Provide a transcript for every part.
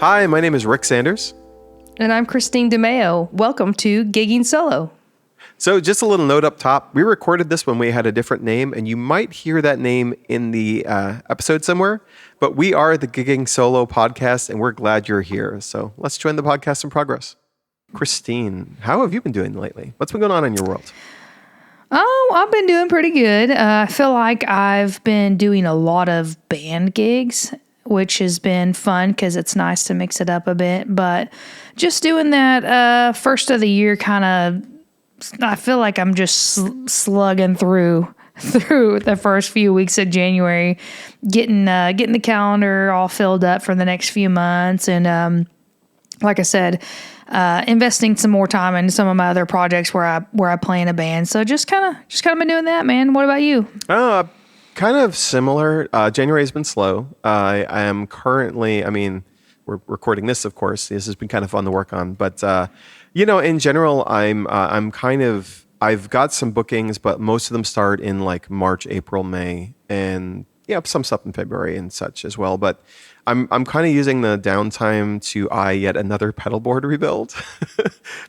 Hi, my name is Rick Sanders. And I'm Christine DeMeo. Welcome to Gigging Solo. So just a little note up top. We recorded this when we had a different name, and you might hear that name in the episode somewhere. But we are the Gigging Solo podcast, and we're glad you're here. So let's join the podcast in progress. Christine, how have you been doing lately? What's been going on in your world? Oh, I've been doing pretty good. I feel like I've been doing a lot of band gigs, which has been fun because it's nice to mix it up a bit. But just doing that first of the year kind of, I feel like I'm just slugging through the first few weeks of January, getting the calendar all filled up for the next few months, and like I said, investing some more time into some of my other projects where I play in a band. So just kind of been doing that, man. What about you? Kind of similar. January has been slow. I am currently, we're recording this, of course. This has been kind of fun to work on, but in general, I've got some bookings, but most of them start in like March, April, May, and some stuff in February and such as well. But I'm kind of using the downtime to yet another pedal board rebuild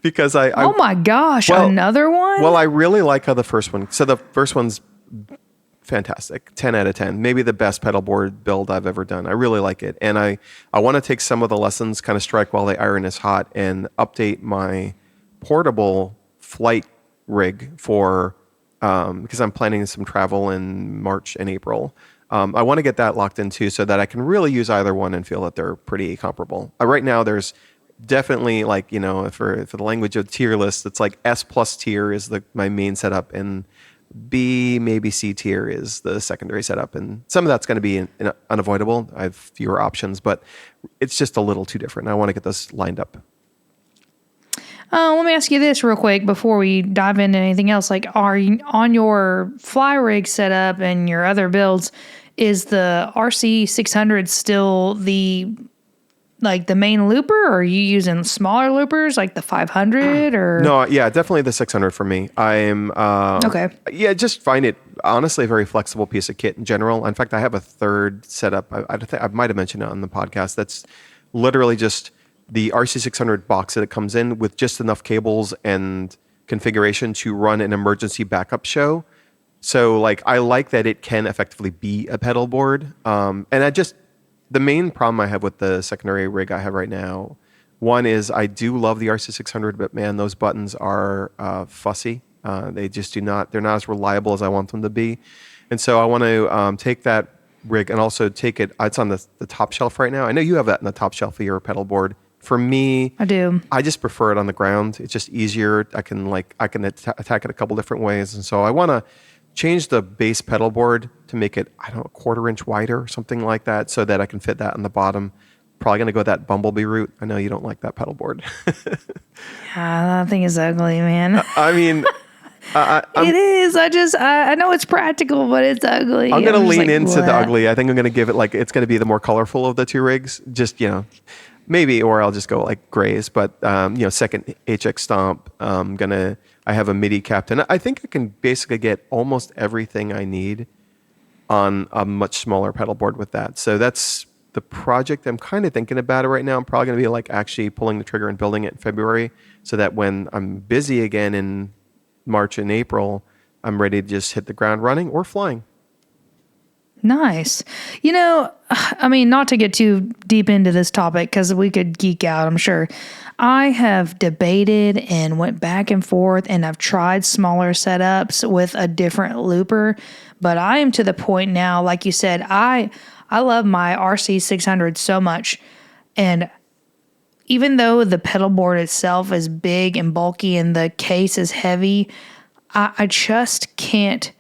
because oh my gosh, another one? Well, I really like how the first one. So the first one's fantastic, 10 out of 10, maybe the best pedal board build I've ever done. I really like it, and I want to take some of the lessons, kind of strike while the iron is hot, and update my portable flight rig for because I'm planning some travel in March and April. I want to get that locked in too, so that I can really use either one and feel that they're pretty comparable. Right now, there's definitely for the language of tier list, it's like S plus tier is my main setup, and B, maybe C tier is the secondary setup, and some of that's going to be unavoidable. I have fewer options, but it's just a little too different. I want to get those lined up. Let me ask you this real quick before we dive into anything else. Like, are you on your fly rig setup and your other builds? Is the RC600 still the main looper, or are you using smaller loopers like the 500 or? No, yeah, definitely the 600 for me. I'm okay. Yeah, just find it honestly a very flexible piece of kit in general. In fact, I have a third setup. I think I might have mentioned it on the podcast. That's literally just the RC600 box that it comes in with just enough cables and configuration to run an emergency backup show. So I like that it can effectively be a pedal board. The main problem I have with the secondary rig I have right now, one is I do love the RC600, but man, those buttons are fussy. They just they're not as reliable as I want them to be. And so I want to take that rig and also take it, it's on the top shelf right now. I know you have that in the top shelf of your pedal board. For me, I do. I just prefer it on the ground. It's just easier. I can attack it a couple different ways. And so I want to change the base pedal board to make it, a quarter inch wider or something like that, so that I can fit that on the bottom. Probably going to go that Bumblebee route. I know you don't like that pedal board. That thing is ugly, man. It is. I know it's practical, but it's ugly. I'm going to lean into what? the ugly. I think I'm going to give it it's going to be the more colorful of the two rigs. Just, maybe, or I'll just go like grays, but second HX Stomp. I have a MIDI Captain. I think I can basically get almost everything I need on a much smaller pedal board with that. So that's the project I'm kind of thinking about it right now. I'm probably going to be actually pulling the trigger and building it in February, so that when I'm busy again in March and April, I'm ready to just hit the ground running or flying. Nice. Not to get too deep into this topic because we could geek out, I'm sure. I have debated and went back and forth, and I've tried smaller setups with a different looper, but I am to the point now, like you said, I love my RC600 so much, and even though the pedal board itself is big and bulky and the case is heavy, I just can't.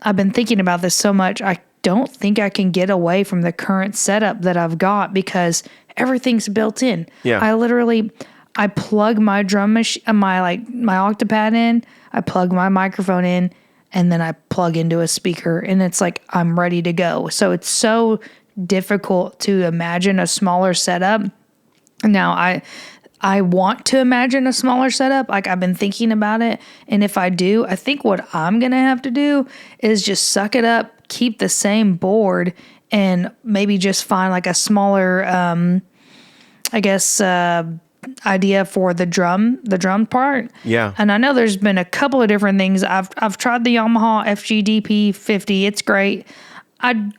I've been thinking about this so much. I don't think I can get away from the current setup that I've got because everything's built in. Yeah. I plug my drum machine, my Octopad in, I plug my microphone in, and then I plug into a speaker, and it's like I'm ready to go. So it's so difficult to imagine a smaller setup. Now I want to imagine a smaller setup. I've been thinking about it, and if I do, I think what I'm gonna have to do is just suck it up, keep the same board, and maybe just find a smaller I guess, idea for the drum part. Yeah. And I know there's been a couple of different things. I've tried the Yamaha FGDP 50. It's great. I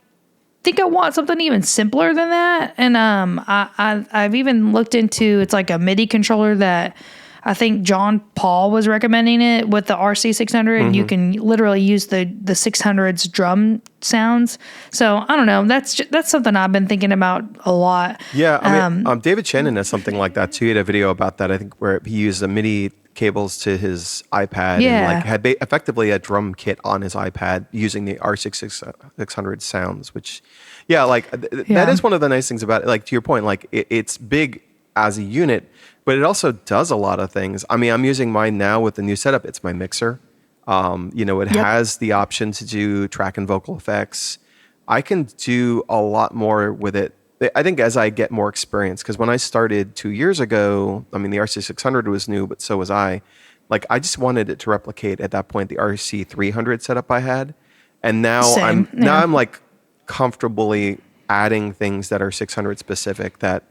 think I want something even simpler than that. And I've even looked into, it's like a MIDI controller that I think John Paul was recommending it with the RC 600. And you can literally use the 600's drum sounds. So I don't know. That's something I've been thinking about a lot. Yeah, I mean, David Shannon has something like that too. He had a video about that, I think, where he used the MIDI cables to his iPad and like had effectively a drum kit on his iPad using the R600 sounds, which, yeah, like that is one of the nice things about it. Like to your point, like it's big as a unit, but it also does a lot of things. I mean, I'm using mine now with the new setup. It's my mixer. It has the option to do track and vocal effects. I can do a lot more with it. I think as I get more experience, because when I started 2 years ago, I mean, the RC600 was new, but so was I. Like, I just wanted it to replicate at that point the RC300 setup I had, and now I'm like comfortably adding things that are 600 specific that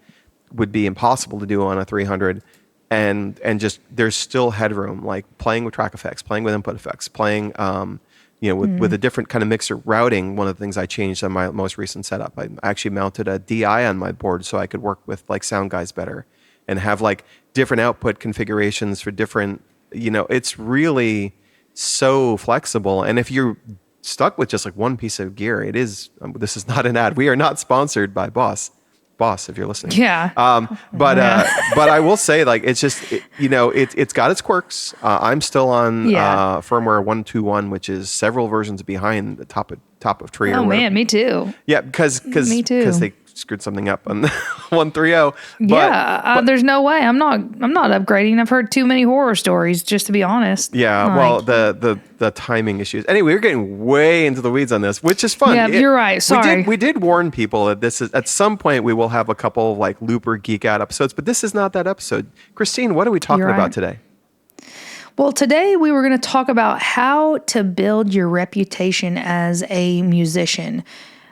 would be impossible to do on a 300. And just there's still headroom, like playing with track effects, playing with input effects, playing with a different kind of mixer routing. One of the things I changed on my most recent setup, I actually mounted a DI on my board so I could work with like sound guys better and have like different output configurations for different. It's really so flexible. And if you're stuck with just like one piece of gear, it is. This is not an ad. We are not sponsored by Boss, if you're listening. Yeah. But I will say, like, it's just, it's got its quirks. I'm still on firmware 1.2.1, which is several versions behind the top of tree. Oh man, me too. Yeah, because they screwed something up on 1.3.0. But there's no way. I'm not upgrading. I've heard too many horror stories, just to be honest. Yeah, well, the timing issues. Anyway, we're getting way into the weeds on this, which is fun. Yeah, you're right. Sorry. We did warn people that this is, at some point we will have a couple of like Looper Geek Out episodes, but this is not that episode. Christine, what are we talking about today? Well, today we were going to talk about how to build your reputation as a musician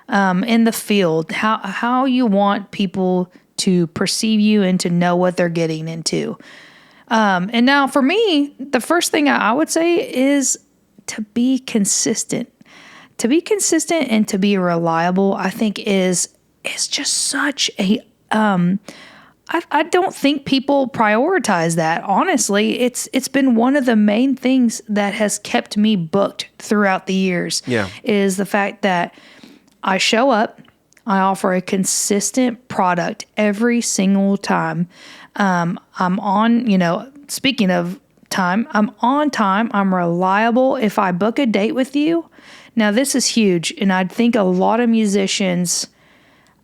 in the field, how you want people to perceive you and to know what they're getting into. And now for me, the first thing I would say is to be consistent. To be consistent and to be reliable, I think is just such a I don't think people prioritize that. Honestly, it's been one of the main things that has kept me booked throughout the years. Yeah. Is the fact that I show up, I offer a consistent product every single time. I'm on, speaking of time, I'm on time, I'm reliable. If I book a date with you, now this is huge. And I think a lot of musicians,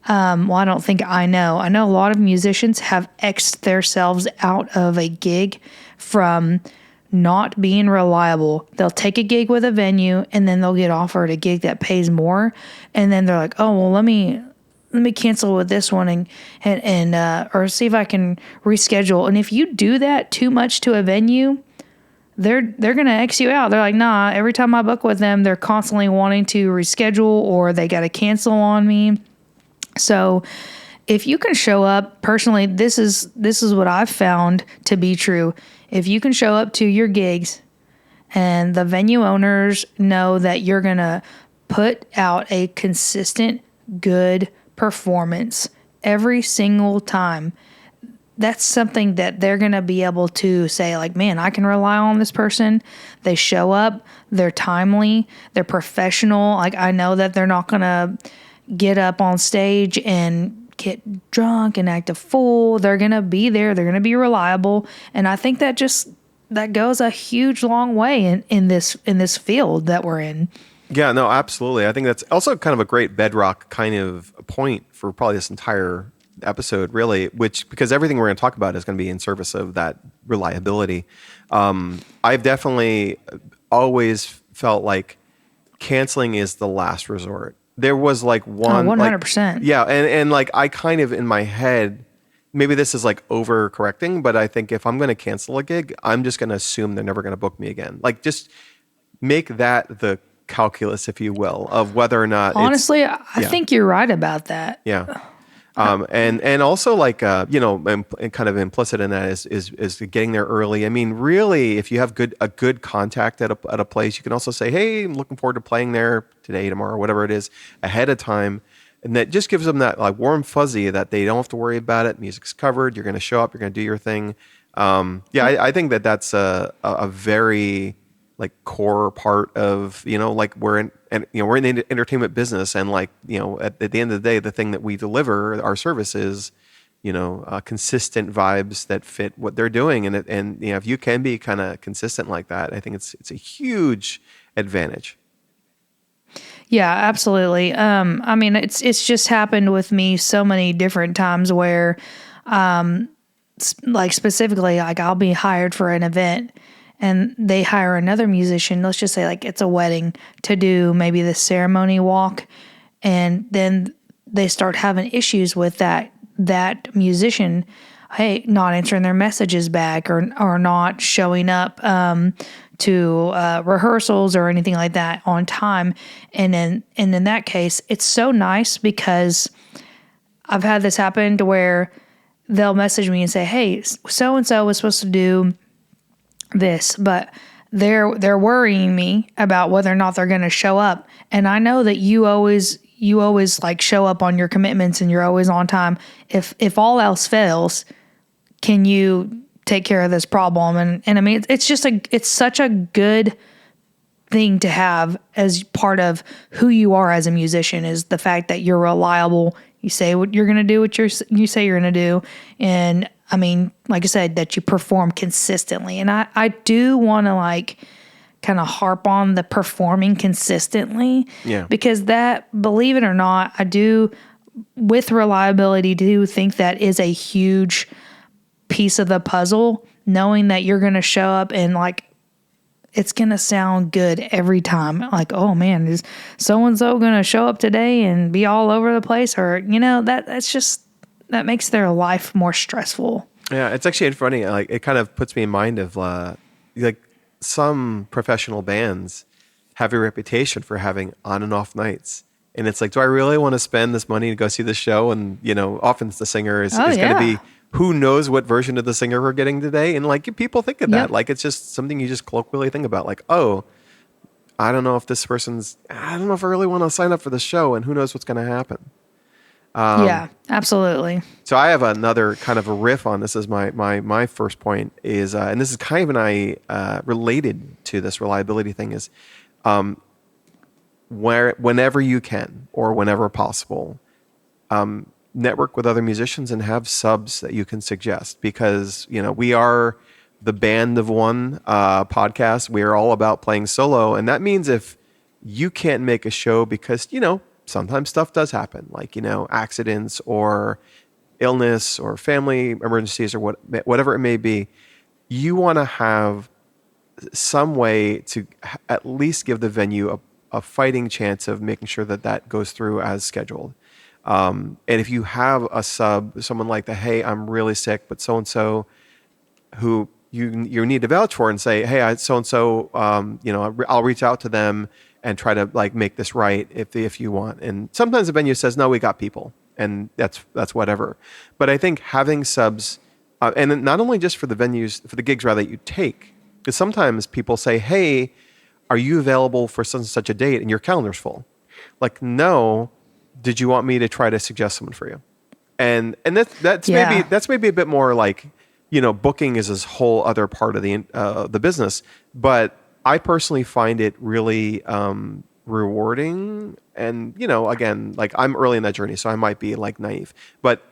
I don't think I know a lot of musicians have X'd themselves out of a gig from not being reliable. They'll take a gig with a venue and then they'll get offered a gig that pays more. And then they're like, oh, well, let me cancel with this one and or see if I can reschedule. And if you do that too much to a venue, they're going to X you out. They're like, nah, every time I book with them, they're constantly wanting to reschedule or they got to cancel on me. So if you can show up, personally, this is what I've found to be true. If you can show up to your gigs and the venue owners know that you're going to put out a consistent, good performance every single time, that's something that they're going to be able to say, like, man, I can rely on this person. They show up, they're timely, they're professional. Like, I know that they're not going to get up on stage and get drunk and act a fool. They're going to be there. They're going to be reliable. And I think that goes a huge long way in this field that we're in. Yeah, no, absolutely. I think that's also kind of a great bedrock kind of point for probably this entire episode, really, because everything we're going to talk about is going to be in service of that reliability. I've definitely always felt like canceling is the last resort. There was like one, 100%. Yeah. And like, I kind of in my head, maybe this is like overcorrecting, but I think if I'm going to cancel a gig, I'm just going to assume they're never going to book me again. Like, just make that the calculus, if you will, of whether or not. Honestly, I think you're right about that. Yeah. And also like and kind of implicit in that is getting there early. I mean, really, if you have a good contact at a place, you can also say, hey, I'm looking forward to playing there today, tomorrow, whatever it is, ahead of time. And that just gives them that like warm fuzzy that they don't have to worry about it. Music's covered. You're going to show up. You're going to do your thing. I think that's a very like core part of like we're in and we're in the entertainment business, and like at the end of the day, the thing that we deliver, our service is consistent vibes that fit what they're doing, and if you can be kind of consistent like that, I think it's a huge advantage. Yeah, absolutely. I mean, it's just happened with me so many different times where, like specifically, like I'll be hired for an event, and they hire another musician. Let's just say like it's a wedding to do maybe the ceremony walk, and then they start having issues with that musician. Hey, not answering their messages back or not showing up to rehearsals or anything like that on time. And in that case, it's so nice because I've had this happen to where they'll message me and say, "Hey, so and so was supposed to do this, but they're worrying me about whether or not they're going to show up. And I know that you always like show up on your commitments and you're always on time. If all else fails, can you take care of this problem?" And I mean, it's such a good thing to have as part of who you are as a musician, is the fact that you're reliable. You say what you're going to do, what you say you're going to do. And I mean, like I said, that you perform consistently. And I do want to like kind of harp on the performing consistently. Yeah. Because that, believe it or not, I do, with reliability, do think that is a huge piece of the puzzle, knowing that you're going to show up and like it's going to sound good every time. Like, oh man, is so-and-so going to show up today and be all over the place? Or, that makes their life more stressful. Yeah, it's actually funny. Like, it kind of puts me in mind of like some professional bands have a reputation for having on and off nights. And it's like, do I really want to spend this money to go see the show? And, often the singer is going to be, who knows what version of the singer we're getting today? And like people think of that. Yep. Like it's just something you just colloquially think about. Like, oh, I don't know if I don't know if I really want to sign up for the show, and who knows what's going to happen. Yeah, absolutely. So I have another kind of a riff on this. Is my first point is, and this is kind of related to this reliability thing, is whenever you can or whenever possible, network with other musicians and have subs that you can suggest, because we are the band of one podcast. We are all about playing solo, and that means if you can't make a show because sometimes stuff does happen, like accidents or illness or family emergencies or whatever it may be, you want to have some way to at least give the venue a fighting chance of making sure that goes through as scheduled. And if you have a sub, someone like hey, I'm really sick, but so-and-so who you need to vouch for and say, hey, so-and-so, I'll reach out to them and try to like make this right if you want. And sometimes the venue says, no, we got people, and that's whatever. But I think having subs, and not only just for the gigs rather that you take, because sometimes people say, hey, are you available for such and such a date? And your calendar's full. Like, no. Did you want me to try to suggest someone for you? And that's maybe a bit more like, booking is this whole other part of the business. But I personally find it really rewarding. And again, like I'm early in that journey, so I might be like naive. But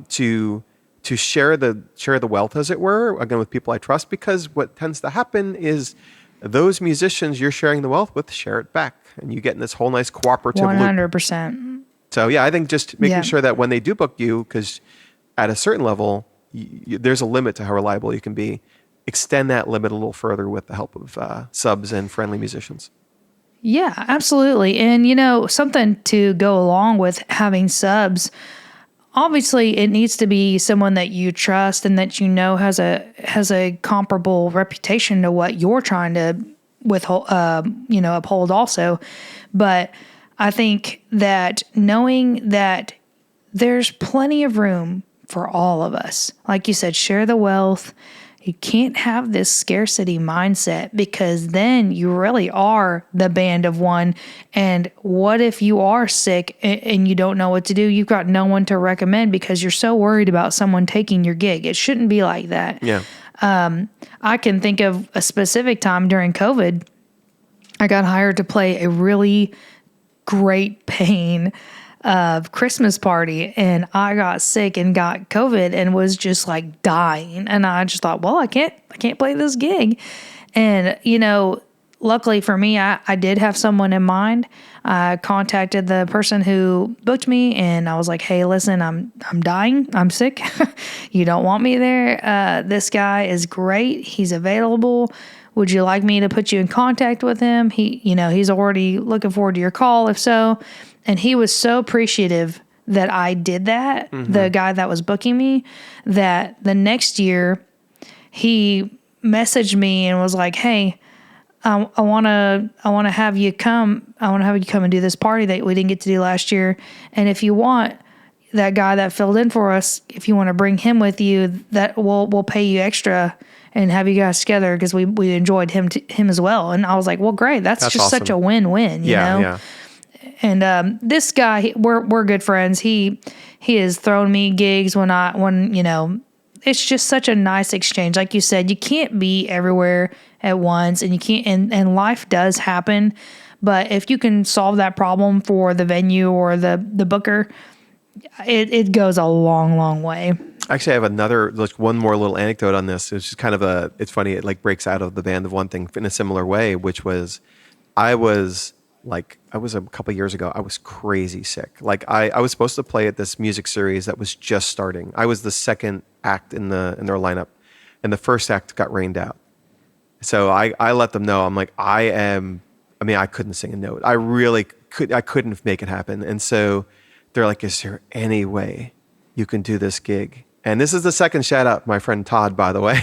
to share the wealth, as it were, again with people I trust, because what tends to happen is those musicians you're sharing the wealth with share it back, and you get in this whole nice cooperative 100%. loop. So yeah, I think just making sure that when they do book you, because at a certain level, there's a limit to how reliable you can be. Extend that limit a little further with the help of subs and friendly musicians. Yeah, absolutely. And something to go along with having subs. Obviously, it needs to be someone that you trust and that has a comparable reputation to what you're trying to uphold also. But I think that knowing that there's plenty of room for all of us. Like you said, share the wealth. You can't have this scarcity mindset, because then you really are the band of one. And what if you are sick and you don't know what to do? You've got no one to recommend because you're so worried about someone taking your gig. It shouldn't be like that. Yeah. I can think of a specific time during COVID. I got hired to play a really great paying Christmas party, and I got sick and got COVID and was just like dying. And I just thought, well, I can't play this gig. And, luckily for me, I did have someone in mind. I contacted the person who booked me, and I was like, hey, listen, I'm dying. I'm sick. You don't want me there. This guy is great. He's available. Would you like me to put you in contact with him? He's already looking forward to your call, if so. And he was so appreciative that I did that, the guy that was booking me, that the next year he messaged me and was like, hey, I want to have you come. I want to have you come and do this party that we didn't get to do last year. And if you want, that guy that filled in for us, if you want to bring him with you, that we'll pay you extra and have you guys together, because we enjoyed him as well. And I was like, well, great. That's just awesome. such a win-win, you know? Yeah. And this guy, we're good friends. He has thrown me gigs when it's just such a nice exchange. Like you said, you can't be everywhere at once, and you can't, and life does happen. But if you can solve that problem for the venue or the booker, it goes a long, long way. Actually, I have one more little anecdote on this. It's just kind of it's funny. It like breaks out of the band of one thing in a similar way, which was, I was a couple of years ago, I was crazy sick. Like I was supposed to play at this music series that was just starting. I was the second act in their lineup, and the first act got rained out. So I let them know. I'm like, I couldn't sing a note. I couldn't make it happen. And so they're like, is there any way you can do this gig? And this is the second shout out, my friend Todd, by the way.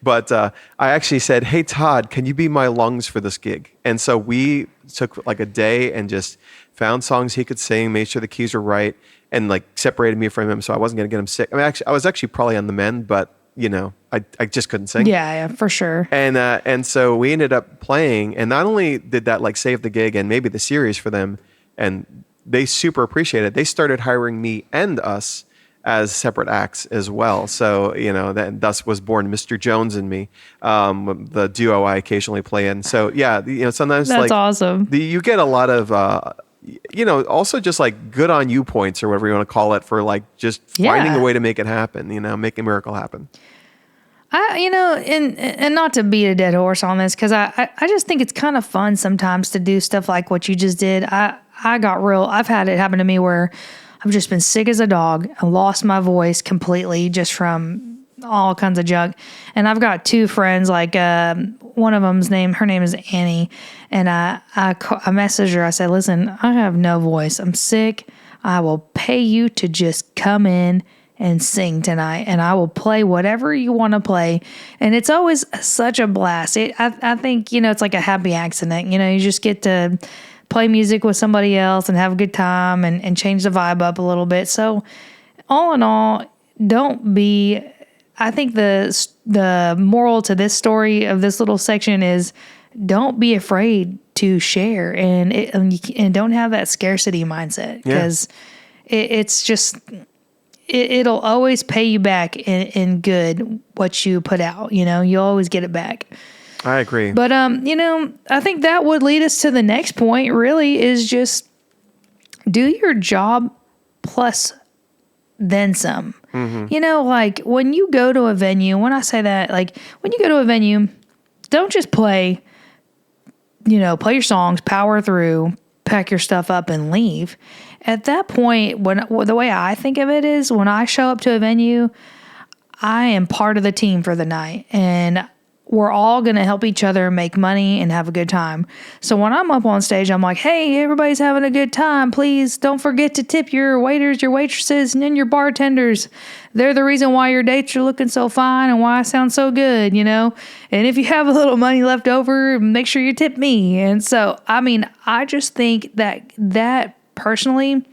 But I actually said, hey, Todd, can you be my lungs for this gig? And so we took like a day and just found songs he could sing, made sure the keys were right, and like separated me from him so I wasn't going to get him sick. I mean, I was actually probably on the mend, but I just couldn't sing. Yeah, for sure. And so we ended up playing, and not only did that like save the gig and maybe the series for them, and they super appreciated it, they started hiring me and us as separate acts as well. So, thus was born Mr. Jones and me, the duo I occasionally play in. So yeah, sometimes that's awesome. You get a lot of, also just like good on you points or whatever you want to call it for like just finding a way to make it happen, make a miracle happen. And not to beat a dead horse on this, because I just think it's kind of fun sometimes to do stuff like what you just did. I've had it happen to me where I've just been sick as a dog. I lost my voice completely just from all kinds of junk. And I've got two friends, like one of them's her name is Annie. And I messaged her. I said, listen, I have no voice. I'm sick. I will pay you to just come in and sing tonight, and I will play whatever you want to play. And it's always such a blast. I think, it's like a happy accident. You just get to play music with somebody else and have a good time and change the vibe up a little bit. So all in all, I think the moral to this story of this little section is, don't be afraid to share and don't have that scarcity mindset, because it's just, it'll always pay you back in good what you put out. You'll always get it back. I agree. But, I think that would lead us to the next point, really, is just do your job plus then some. Mm-hmm. Like when you go to a venue, when I say that, like when you go to a venue, don't just play your songs, power through, pack your stuff up and leave. At that point, the way I think of it is, when I show up to a venue, I am part of the team for the night, and we're all going to help each other make money and have a good time. So when I'm up on stage, I'm like, hey, everybody's having a good time. Please don't forget to tip your waiters, your waitresses, and then your bartenders. They're the reason why your dates are looking so fine and why I sound so good, And if you have a little money left over, make sure you tip me. And so, I just think that personally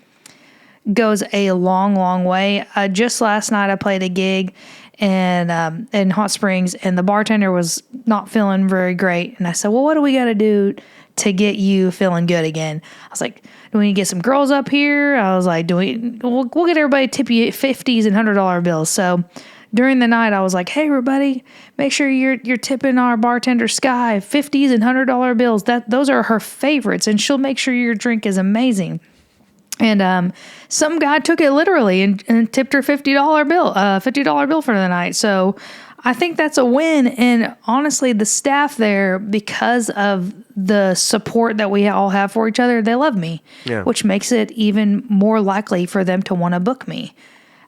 goes a long, long way. Just last night, I played a gig in Hot Springs, and the bartender was not feeling very great. And I said, "Well, what do we got to do to get you feeling good again?" I was like, "Do we need to get some girls up here?" I was like, we'll get everybody to tip you $50s and $100 bills." So during the night, I was like, "Hey, everybody, make sure you're tipping our bartender Sky $50s and $100 bills. Those are her favorites, and she'll make sure your drink is amazing." And some guy took it literally and tipped her $50 bill for the night. So I think that's a win. And honestly, the staff there, because of the support that we all have for each other, they love me, Yeah. which makes it even more likely for them to want to book me.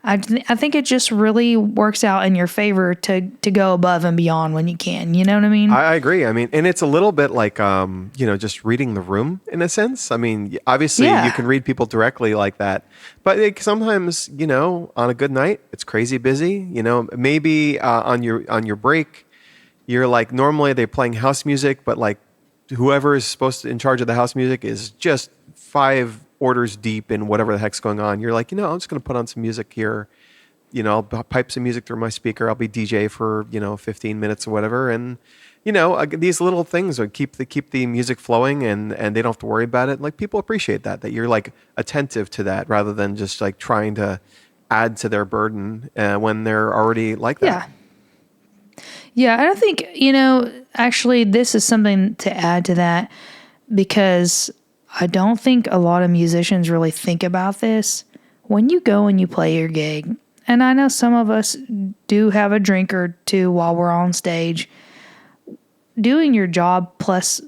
I think it just really works out in your favor to go above and beyond when you can. You know what I mean? I agree. I mean, and it's a little bit like, just reading the room in a sense. I mean, obviously Yeah. you can read people directly like that, but like, sometimes, on a good night, it's crazy busy, maybe, on your break, you're like, normally they're playing house music, but like whoever is supposed to in charge of the house music is just 5 orders deep in whatever the heck's going on. You're like, I'm just going to put on some music here. I'll pipe some music through my speaker. I'll be DJ for 15 minutes or whatever, and these little things would keep the music flowing, and they don't have to worry about it. Like, people appreciate that you're like attentive to that rather than just like trying to add to their burden when they're already like that. Yeah. Yeah, and I think, actually this is something to add to that, because I don't think a lot of musicians really think about this. When you go and you play your gig, and I know some of us do have a drink or two while we're on stage, doing your job plus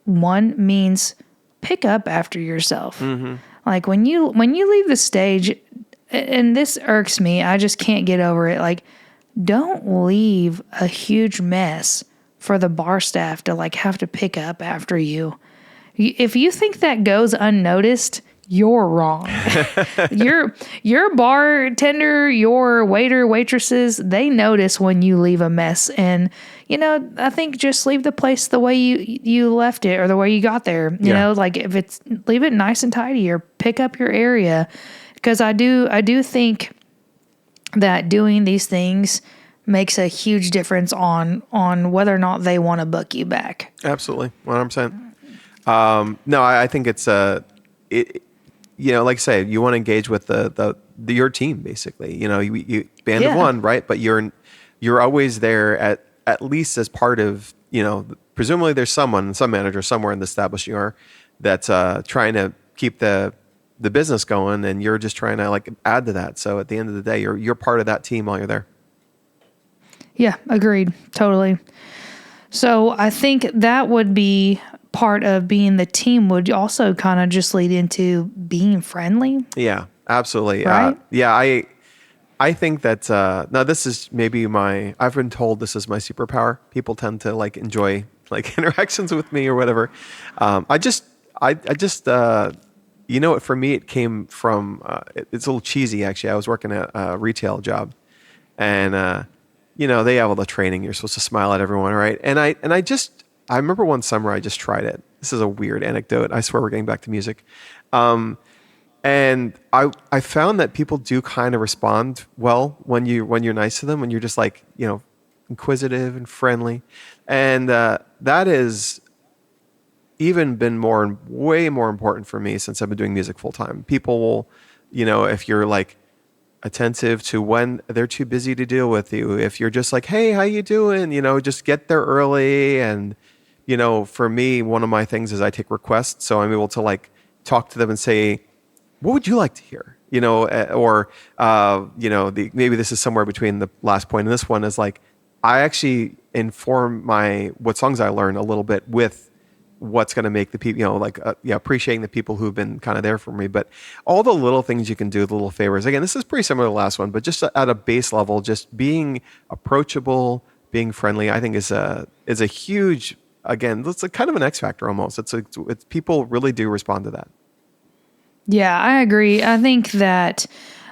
one means pick up after yourself. Mm-hmm. Like when you leave the stage, and this irks me, I just can't get over it. Like, don't leave a huge mess for the bar staff to like have to pick up after you. If you think that goes unnoticed, you're wrong. your bartender, your waiter, waitresses, they notice when you leave a mess. And, I think just leave the place the way you left it or the way you got there. You know, like leave it nice and tidy, or pick up your area. Because I do think that doing these things makes a huge difference on whether or not they want to book you back. Absolutely, 100%. No, I think it's like I say, you want to engage with your team basically. You band of one, right? But you're always there at least as part of, presumably there's some manager somewhere in the establishment that's trying to keep the business going, and you're just trying to like add to that. So at the end of the day, you're part of that team while you're there. Yeah, agreed. Totally. So I think that would be part of being the team, would also kind of just lead into being friendly. Yeah, absolutely. Right? I think that, now this is maybe I've been told this is my superpower. People tend to like enjoy like interactions with me or whatever. I just, for me, it came from, it's a little cheesy actually. I was working at a retail job, and, they have all the training. You're supposed to smile at everyone, right? And I remember one summer I just tried it. This is a weird anecdote. I swear we're getting back to music. And I found that people do kind of respond well when you're nice to them, when you're just like, inquisitive and friendly. And that has even been way more important for me since I've been doing music full time. People will, if you're like attentive to when they're too busy to deal with you, if you're just like, hey, how you doing? Just get there early. And, for me, one of my things is I take requests. So I'm able to like talk to them and say, what would you like to hear? Maybe this is somewhere between the last point and this one, is like, I actually inform what songs I learn a little bit with what's going to make the people, appreciating the people who've been kind of there for me. But all the little things you can do, the little favors. Again, this is pretty similar to the last one, but just at a base level, just being approachable, being friendly, I think is a huge, again, it's a kind of an X factor almost. It's people really do respond to that. Yeah, I agree. I think that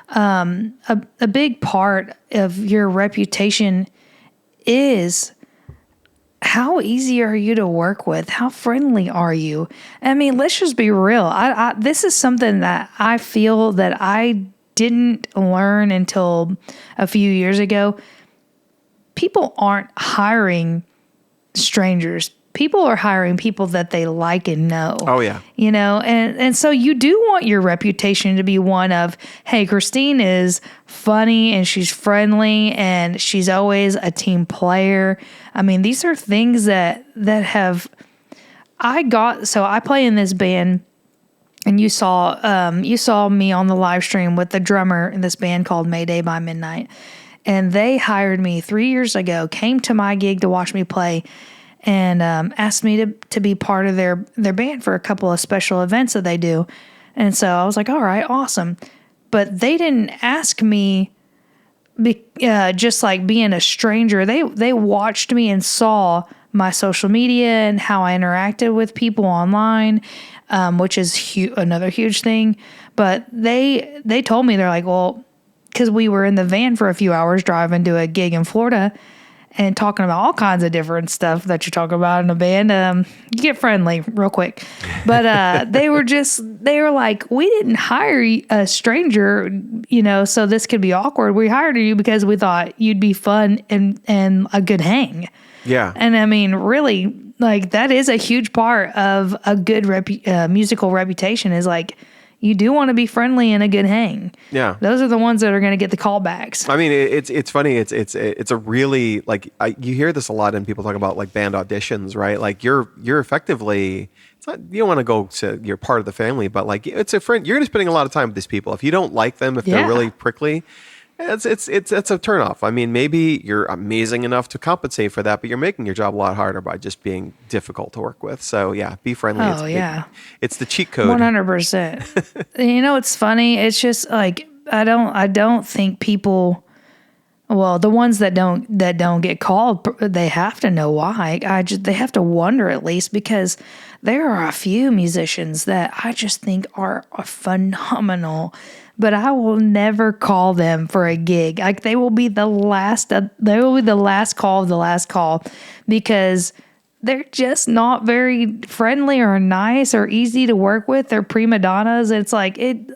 a big part of your reputation is how easy are you to work with? How friendly are you? I mean, let's just be real. This is something that I feel that I didn't learn until a few years ago. People aren't hiring strangers. People are hiring people that they like and know. Oh, yeah. And so you do want your reputation to be one of, hey, Christine is funny and she's friendly and she's always a team player. I mean, these are things that have so I play in this band, and you saw me on the live stream with the drummer in this band called Mayday by Midnight. And they hired me 3 years ago, came to my gig to watch me play, and asked me to be part of their band for a couple of special events that they do. And so I was like, all right, awesome. But they didn't ask me just like being a stranger. They watched me and saw my social media and how I interacted with people online, which is another huge thing. But they told me, they're like, well, because we were in the van for a few hours driving to a gig in Florida and talking about all kinds of different stuff that you talk about in a band. You get friendly real quick. But they were like, we didn't hire a stranger, so this could be awkward. We hired you because we thought you'd be fun and a good hang. Yeah. And I mean, really, like, that is a huge part of a good musical reputation, is like, you do want to be friendly and a good hang. Yeah. Those are the ones that are going to get the callbacks. I mean, it's funny. It's a really, like, you hear this a lot in people talk about like band auditions, right? Like you're effectively, it's not, you don't want to go to, you're part of the family, but like it's a friend. You're going to be spending a lot of time with these people. If you don't like them, if they're really prickly, it's a turnoff. I mean, maybe you're amazing enough to compensate for that, but you're making your job a lot harder by just being difficult to work with. So yeah, be friendly. Oh, it's the cheat code. 100%. It's funny. It's just like, I don't think people, well, the ones that don't get called, they have to know why. They have to wonder, at least, because there are a few musicians that I just think are phenomenal, but I will never call them for a gig. Like, they will be the last call of the last call, because they're just not very friendly or nice or easy to work with. They're prima donnas. It's like, if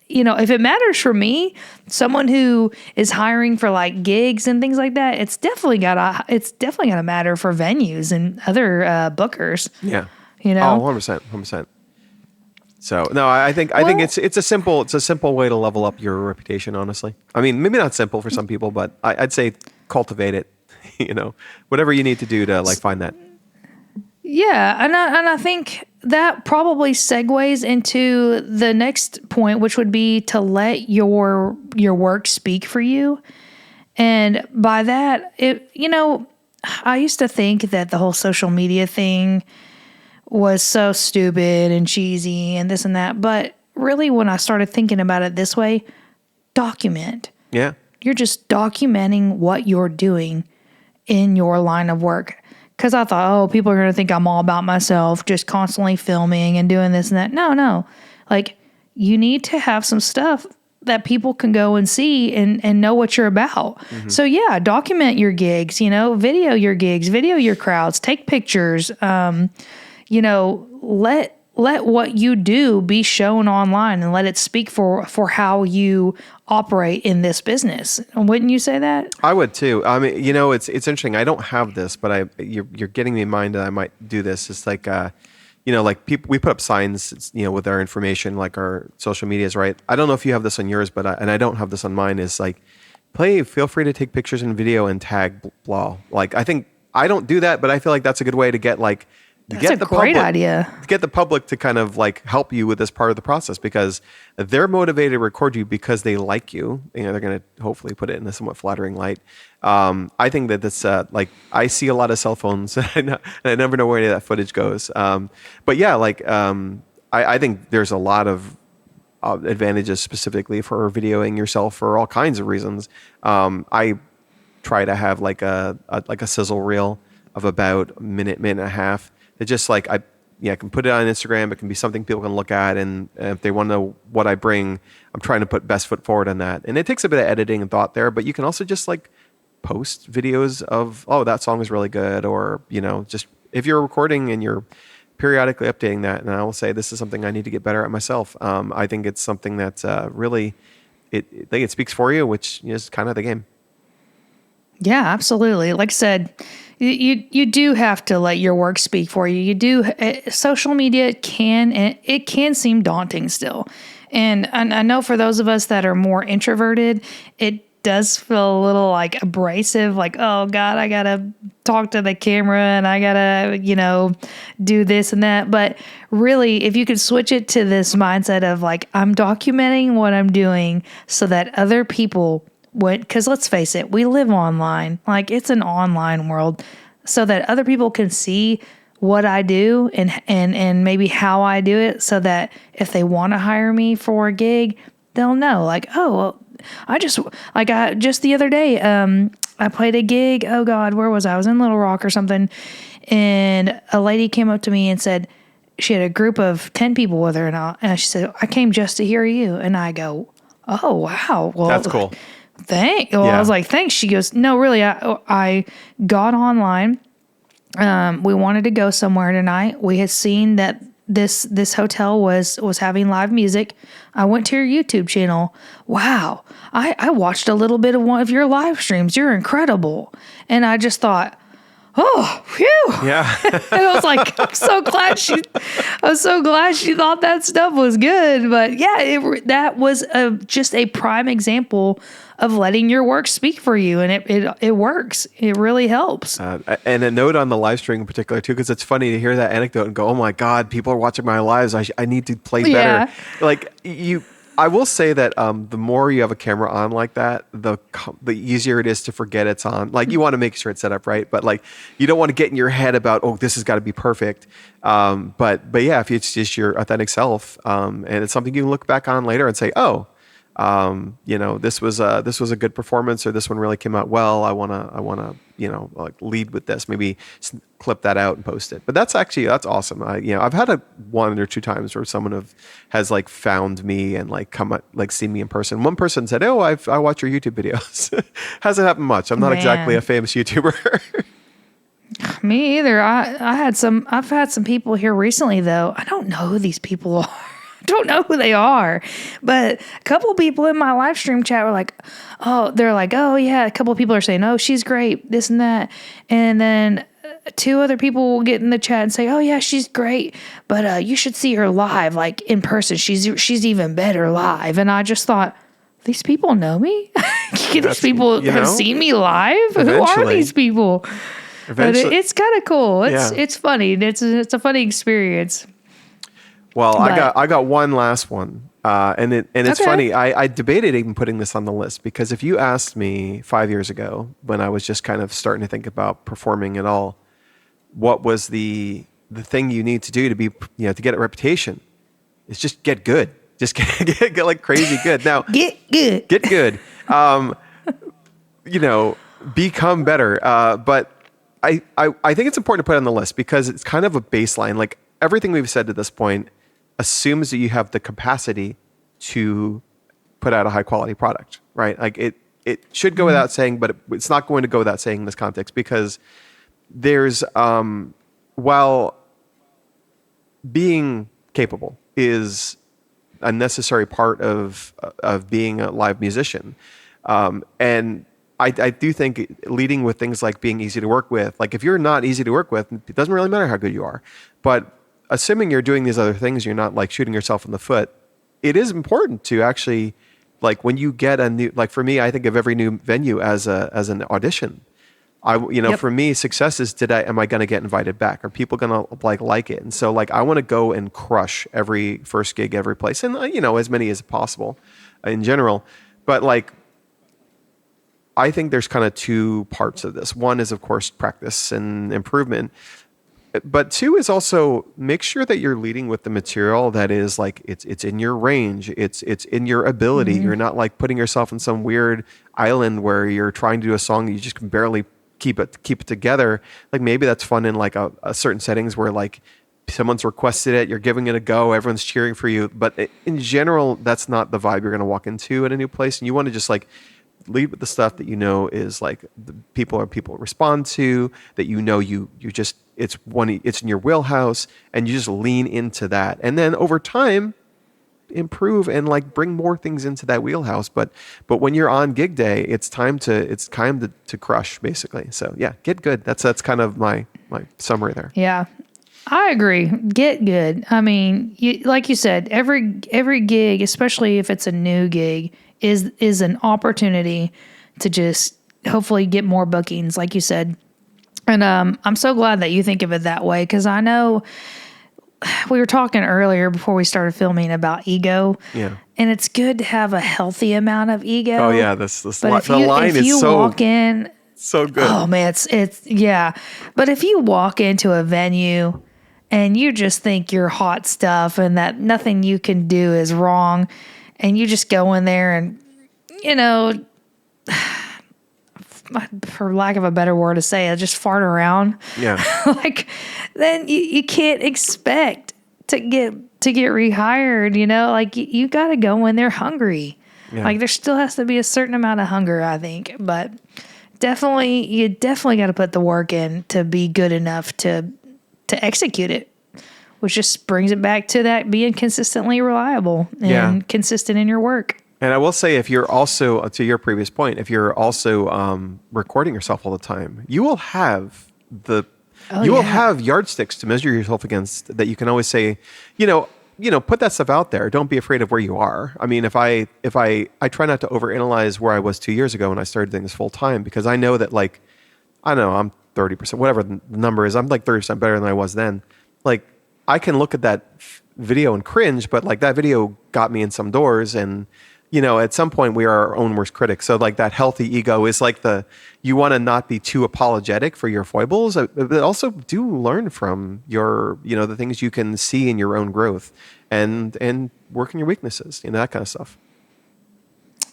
it matters for me, someone who is hiring for like gigs and things like that, it's definitely gotta matter for venues and other bookers. Yeah. Oh, 100%. So no, I think it's a simple way to level up your reputation. Honestly, I mean, maybe not simple for some people, but I'd say cultivate it. Whatever you need to do to like find that. Yeah, and I think that probably segues into the next point, which would be to let your work speak for you. And by that, I used to think that the whole social media thing was so stupid and cheesy and this and that. But really, when I started thinking about it this way, document. Yeah. You're just documenting what you're doing in your line of work. Because I thought, people are going to think I'm all about myself, just constantly filming and doing this and that. No. Like, you need to have some stuff that people can go and see and know what you're about. Mm-hmm. So, yeah, document your gigs, video your gigs, video your crowds, take pictures, let what you do be shown online and let it speak for how you operate in this business. Wouldn't you say that? I would too. I mean, it's interesting. I don't have this, but you're getting me in mind that I might do this. It's like, like people, we put up signs, with our information, like our social medias, right? I don't know if you have this on yours, but I don't have this on mine. Is like, feel free to take pictures and video and tag blah. Like, I think I don't do that, but I feel like that's a good way to get like. That's a great idea. To get the public to kind of like help you with this part of the process, because they're motivated to record you because they like you. They're going to hopefully put it in a somewhat flattering light. I think that this, like, I see a lot of cell phones and I never know where any of that footage goes. But yeah, like, I think there's a lot of advantages specifically for videoing yourself for all kinds of reasons. I try to have like a sizzle reel of about a minute and a half. It's just like I can put it on Instagram. It can be something people can look at, and if they want to know what I bring, I'm trying to put best foot forward on that. And it takes a bit of editing and thought there, but you can also just like post videos of, oh, that song is really good, or just if you're recording and you're periodically updating that, and I will say this is something I need to get better at myself. I think it's something that really I think it speaks for you, which is kind of the game. Yeah, absolutely. Like I said, you do have to let your work speak for you. You do. Social media can seem daunting still, and I know for those of us that are more introverted, it does feel a little like abrasive. Like, oh God, I gotta talk to the camera and I gotta do this and that. But really, if you could switch it to this mindset of like, I'm documenting what I'm doing so that other people because let's face it, we live online. Like it's an online world, so that other people can see what I do and maybe how I do it, so that if they want to hire me for a gig, they'll know. Like, oh, well, I just the other day, I played a gig. Oh God, where was I? I was in Little Rock or something, and a lady came up to me and said she had a group of 10 people with her, and she said, "I came just to hear you," and I go, "Oh wow, well That's cool." Well, I was like, thanks. She goes, no, really, I got online. We wanted to go somewhere tonight. We had seen that this hotel was having live music. I went to your YouTube channel. Wow. I watched a little bit of one of your live streams. You're incredible. And I just thought, oh, phew. Yeah. And I was like, I was so glad she thought that stuff was good. But yeah, that was just a prime example of letting your work speak for you. And it works. It really helps. And a note on the live stream in particular too, because it's funny to hear that anecdote and go, oh my God, people are watching my lives. I need to play better. Yeah. Like I will say that the more you have a camera on like that, the easier it is to forget it's on. Like you want to make sure it's set up right, but like you don't want to get in your head about, oh, this has got to be perfect. But yeah, if it's just your authentic self, and it's something you can look back on later and say, oh, this was a good performance, or this one really came out well. I wanna like lead with this. Maybe clip that out and post it. But that's awesome. I've had one or two times where someone has like found me and like come up, like seen me in person. One person said, "Oh, I watch your YouTube videos." Hasn't happened much. I'm not exactly a famous YouTuber. Me either. I've had some people here recently though. I don't know who these people are. Don't know who they are, but a couple of people in my live stream chat were like, oh, they're like, oh yeah. A couple of people are saying, oh, she's great, this and that. And then two other people will get in the chat and say, oh yeah, she's great, but you should see her live, like in person. She's even better live. And I just thought, these people know me? These people have seen me live? Who are these people? But it's kind of cool. It's funny. It's a funny experience. Well, I got one last one, and it's funny. I debated even putting this on the list, because if you asked me 5 years ago, when I was just kind of starting to think about performing at all, what was the thing you need to do to be to get a reputation? It's just get good. Just get like crazy good. Now get good. Become better. But I think it's important to put on the list because it's kind of a baseline. Like everything we've said to this point assumes that you have the capacity to put out a high quality product, right? Like it should go without saying, but it's not going to go without saying in this context, because there's while being capable is a necessary part of being a live musician, and I do think leading with things like being easy to work with. Like if you're not easy to work with, it doesn't really matter how good you are. But assuming you're doing these other things, you're not like shooting yourself in the foot. It is important to actually, like when you get a new, like for me, I think of every new venue as an audition. For me, success is am I going to get invited back? Are people going to like it? And so like I want to go and crush every first gig, every place, and as many as possible in general. But like I think there's kind of two parts of this. One is of course practice and improvement. But two is also make sure that you're leading with the material that is like it's in your range, it's in your ability. Mm-hmm. You're not like putting yourself in some weird island where you're trying to do a song that you just can barely keep it together. Like maybe that's fun in like a certain settings where like someone's requested it, you're giving it a go, everyone's cheering for you. But in general, that's not the vibe you're going to walk into at a new place, and you want to just like lead with the stuff that you know is like the people respond to, that you just it's in your wheelhouse, and you just lean into that. And then over time improve and like bring more things into that wheelhouse. But when you're on gig day, it's time to crush, basically. So yeah, get good. That's kind of my summary there. Yeah. I agree. Get good. I mean, like you said, every gig, especially if it's a new gig, is an opportunity to just hopefully get more bookings, like you said. And I'm so glad that you think of it that way, because I know we were talking earlier before we started filming about ego. Yeah. And it's good to have a healthy amount of ego. Oh yeah, the line if you is so walk in, so good. oh man, it's yeah. But if you walk into a venue and you just think you're hot stuff and that nothing you can do is wrong, and you just go in there and, you know, for lack of a better word to say it, just fart around. Yeah. Like, then you can't expect to get rehired, you know? Like, you got to go in there hungry. Yeah. Like, there still has to be a certain amount of hunger, I think. But you definitely got to put the work in to be good enough to execute it, which just brings it back to that being consistently reliable and consistent in your work. And I will say, if you're also, to your previous point, if you're also recording yourself all the time, you will have will have yardsticks to measure yourself against, that you can always say, put that stuff out there. Don't be afraid of where you are. I mean, if I try not to overanalyze where I was 2 years ago when I started doing this full time, because I know that, like, I don't know, I'm 30%, whatever the number is, I'm like 30% better than I was then. Like, I can look at that video and cringe, but like that video got me in some doors. And, at some point we are our own worst critics. So like that healthy ego is like you want to not be too apologetic for your foibles, but also do learn from your, the things you can see in your own growth, and work on your weaknesses, that kind of stuff.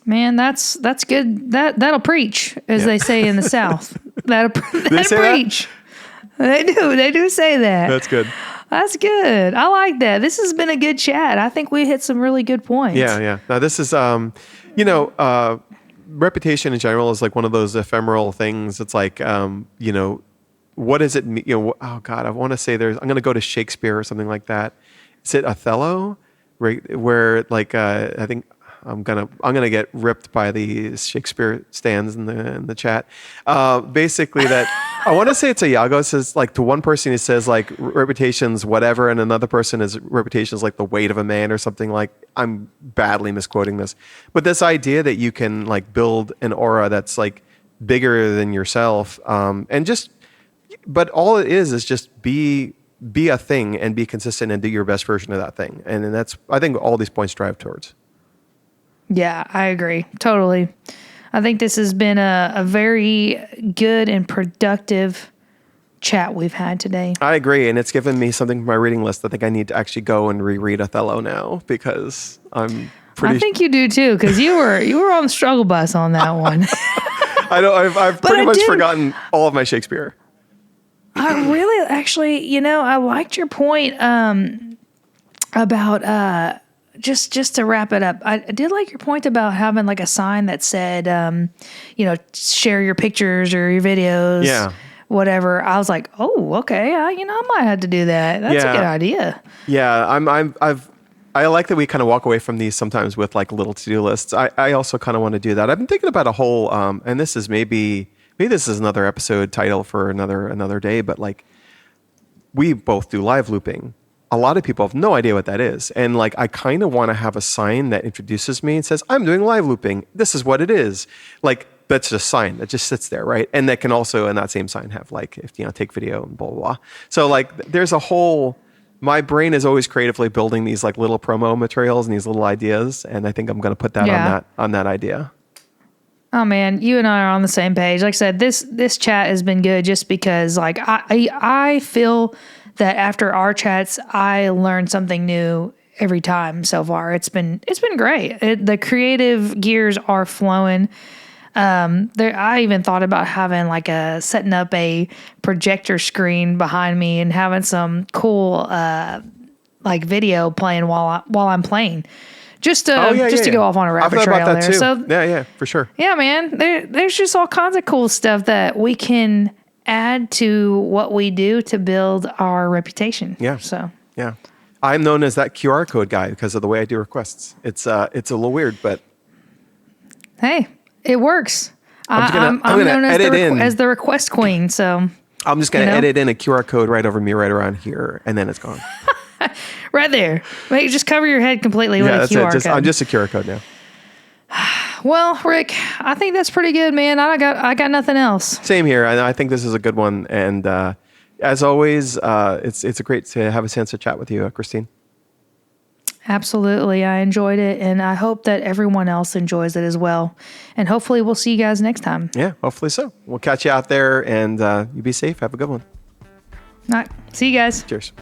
Man, that's good. That'll preach, as they say in the South. That'll preach. That? They do say that. That's good. That's good. I like that. This has been a good chat. I think we hit some really good points. Yeah. Now this is, reputation in general is like one of those ephemeral things. It's like, what does it mean? Oh God, I want to say I'm going to go to Shakespeare or something like that. Is it Othello? Right. Where like, I think I'm gonna get ripped by the Shakespeare stands in the chat. Basically, that I want to say it's Iago. It says, like, to one person he says like reputation's whatever, and another person is reputation's like the weight of a man or something. Like, I'm badly misquoting this, but this idea that you can like build an aura that's like bigger than yourself, but all it is just be a thing and be consistent and do your best version of that thing, and that's, I think, all these points drive towards. Yeah, I agree. Totally. I think this has been a very good and productive chat we've had today. I agree. And it's given me something from my reading list. I think I need to actually go and reread Othello now, because I'm pretty... I think you do too, because you were on the struggle bus on that one. I know. I've pretty much forgotten all of my Shakespeare. I really, actually, I liked your point about... Just to wrap it up, I did like your point about having like a sign that said, share your pictures or your videos, whatever. I was like, oh, okay, I might have to do that. That's a good idea. Yeah, I like that we kind of walk away from these sometimes with like little to-do lists. I also kind of want to do that. I've been thinking about a whole, and this is maybe this is another episode title for another day, but like, we both do live looping. A lot of people have no idea what that is. And like, I kind of want to have a sign that introduces me and says, I'm doing live looping. This is what it is. Like, that's just a sign that just sits there, right? And that can also, in that same sign, have like, if take video and blah, blah, blah. So like, there's a whole, my brain is always creatively building these like little promo materials and these little ideas. And I think I'm going to put that on that idea. Oh man, you and I are on the same page. Like I said, this chat has been good just because like I feel that after our chats, I learned something new every time so far. It's been great. The creative gears are flowing. I even thought about having setting up a projector screen behind me and having some cool video playing while I'm playing, just to go off on a rabbit I've thought trail about that there. too. So Yeah, for sure. yeah, man, there's just all kinds of cool stuff that we can add to what we do to build our reputation. Yeah. So Yeah. I'm known as that QR code guy because of the way I do requests. It's a little weird, but hey, it works. I'm I'm gonna known edit in. as the request queen. So I'm just going to you know? edit in a QR code right over me, right around here, and then it's gone. right there, just cover your head completely with a That's QR it. code. I'm just a QR code now. Well, Rick, I think that's pretty good, man. I got nothing else. Same here. I think this is a good one. And as always, it's great to have a chance to chat with you, Christine. Absolutely. I enjoyed it, and I hope that everyone else enjoys it as well. And hopefully we'll see you guys next time. Yeah, hopefully so. We'll catch you out there, and you be safe. Have a good one. All right. See you guys. Cheers.